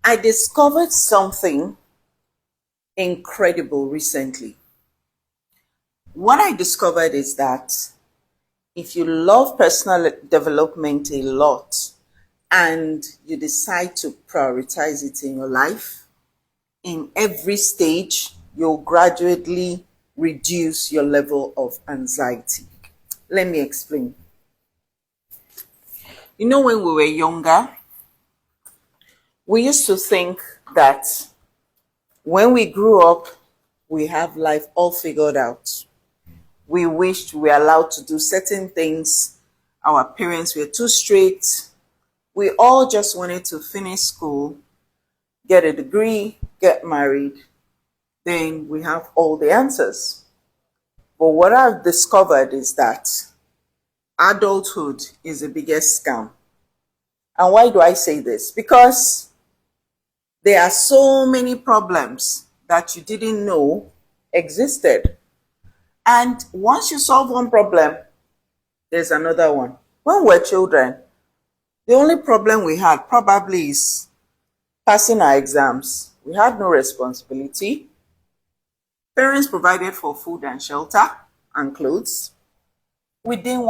I discovered something incredible recently. What I discovered is that if you love personal development a lot and you decide to prioritize it in your life, in every stage, you'll gradually reduce your level of anxiety. Let me explain. When we were younger, we used to think that when we grew up, we have life all figured out. We wished we were allowed to do certain things. Our parents were too strict. We all just wanted to finish school, get a degree, get married. Then we have all the answers. But what I've discovered is that adulthood is the biggest scam. And why do I say this? Because there are so many problems that you didn't know existed. And once you solve one problem, there's another one. When we're children, the only problem we had probably is passing our exams. We had no responsibility. Parents provided for food and shelter and clothes. We didn't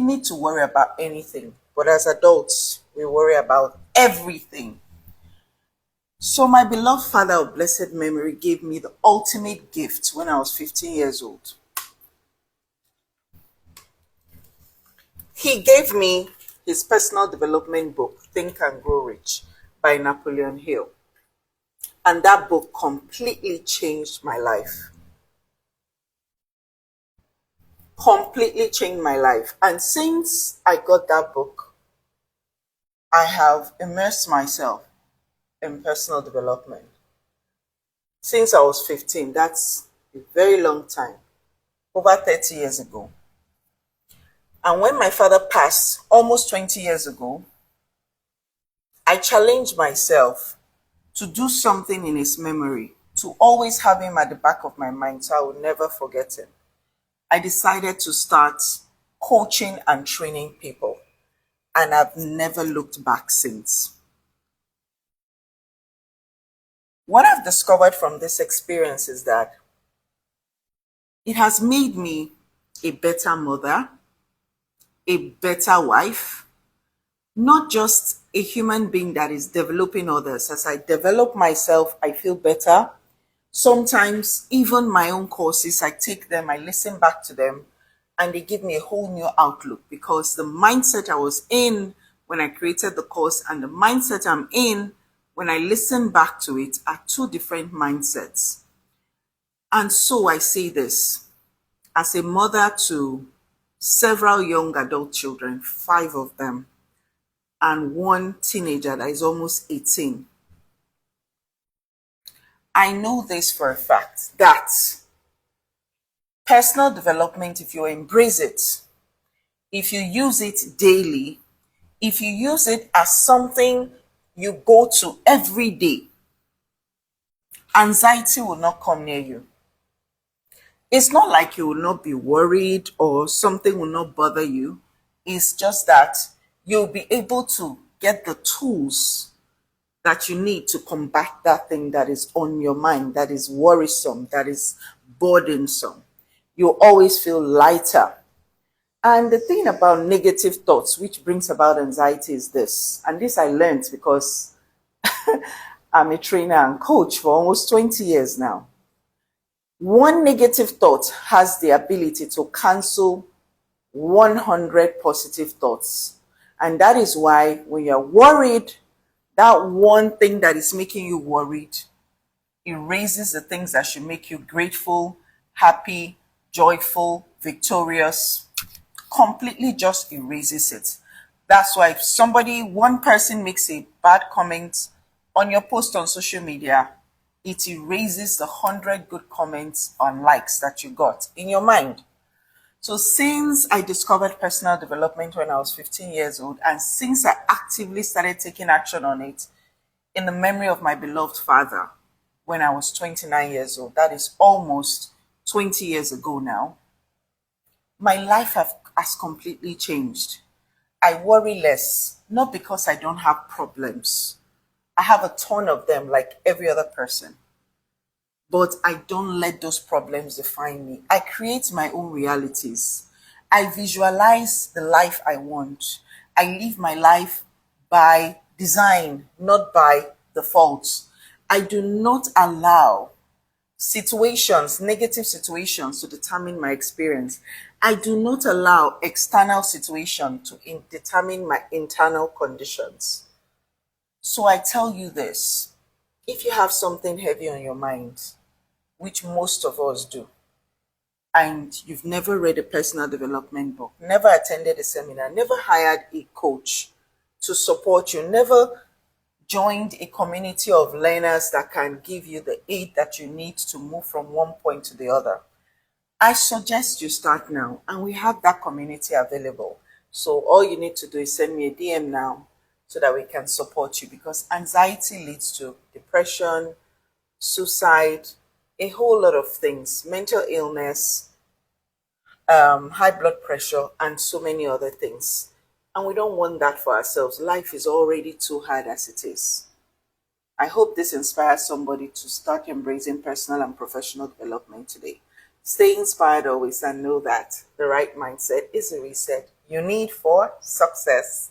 need to worry about anything. But as adults, we worry about everything. So my beloved father of blessed memory gave me the ultimate gift when I was 15 years old. He gave me his personal development book, Think and Grow Rich by Napoleon Hill. And that book completely changed my life. Completely changed my life. And since I got that book, I have immersed myself in personal development. Since I was 15, that's a very long time, over 30 years ago. And when my father passed almost 20 years ago, I challenged myself to do something in his memory, to always have him at the back of my mind so I would never forget him. I decided to start coaching and training people, and I've never looked back since. What I've discovered from this experience is that it has made me a better mother, a better wife, not just a human being that is developing others. As I develop myself, I feel better. Sometimes, even my own courses, I take them, I listen back to them, and they give me a whole new outlook because the mindset I was in when I created the course and the mindset I'm in when I listen back to it are two different mindsets. And so I say this as a mother to several young adult children, 5 of them, and one teenager that is almost 18. I know this for a fact that personal development, if you embrace it, if you use it daily, if you use it as something you go to every day, anxiety will not come near you. It's not like you will not be worried or something will not bother you. It's just that you'll be able to get the tools that you need to combat that thing that is on your mind, that is worrisome, that is burdensome. You'll always feel lighter. And the thing about negative thoughts, which brings about anxiety, is this. And this I learned because I'm a trainer and coach for almost 20 years now. One negative thought has the ability to cancel 100 positive thoughts. And that is why when you're worried, that one thing that is making you worried erases the things that should make you grateful, happy, joyful, victorious. Completely just erases it. That's why if one person makes a bad comment on your post on social media, it erases the 100 good comments and likes that you got in your mind. So since I discovered personal development when I was 15 years old, and since I actively started taking action on it in the memory of my beloved father when I was 29 years old, that is almost 20 years ago now, my life has completely changed. I worry less, not because I don't have problems. I have a ton of them like every other person. But I don't let those problems define me. I create my own realities. I visualize the life I want. I live my life by design, not by default. I do not allow situations, negative situations to determine my experience. I do not allow external situation to determine my internal conditions. So I tell you this, if you have something heavy on your mind, which most of us do, and you've never read a personal development book, never attended a seminar, never hired a coach to support you, never joined a community of learners that can give you the aid that you need to move from one point to the other, I suggest you start now, and we have that community available. So all you need to do is send me a DM now so that we can support you, because anxiety leads to depression, suicide, a whole lot of things, mental illness, high blood pressure, and so many other things. And we don't want that for ourselves. Life is already too hard as it is. I hope this inspires somebody to start embracing personal and professional development today. Stay inspired always and know that the right mindset is a reset you need for success.